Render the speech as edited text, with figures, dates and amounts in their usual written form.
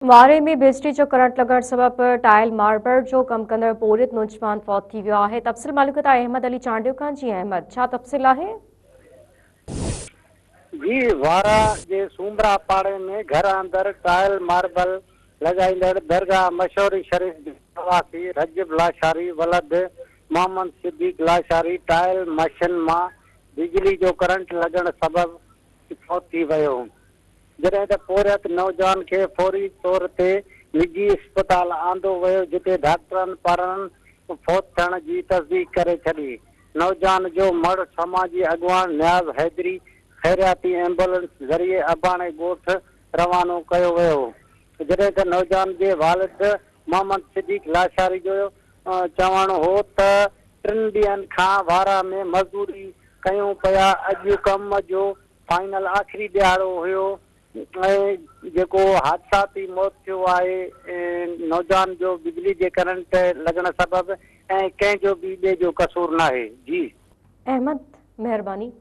वारे में बिजली जो करंट लॻण सबबि टाइल मार्बल जो कमु कंदड़ पोरित नौजवान फौत थी वियो आहे। तफ़सील मालूम था अहमद अली चांडियो खां। जी अहमद, छा तफ़सील आहे? जी, वारा जे सूमरा पाड़े में घर अंदर टाइल मार्बल लगाईंदड़ दरगाह मशहूरी शरीफ निवासी रजब लाशारी वलद मोहम्मद सिद्दीक लाशारी टाइल मशीन मां बिजली जो करंट लगण सबबि फौत थी वियो। जॾहिं त पोरियत नौजवान खे फौरी तौर ते निजी अस्पताल आंदो वियो, जिते डॉक्टरनि पारां फौत थियण जी तस्दीक करे छॾी। नौजवान जो मड़ समाजी अॻवान न्याज़ हैदरी ख़ैरियाती एम्बुलेंस ज़रिए अबाणे ॻोठ रवानो कयो वियो। जॾहिं त नौजवान जे वालिद मोहम्मद सिद्दीक लाशारी जो चवणु हो त 3 ॾींहंनि खां वारा में मज़दूरी कयूं पिया। अॼु कम जो फाइनल आख़िरी ॾियारो हुयो ऐं जेको हादसाती मौत थियो आहे नौजवान जो बिजली जे करंट लॻण सबबि, ऐं कंहिंजो बि ॿिए जो कसूर नाहे। जी अहमद, मेहरबानी।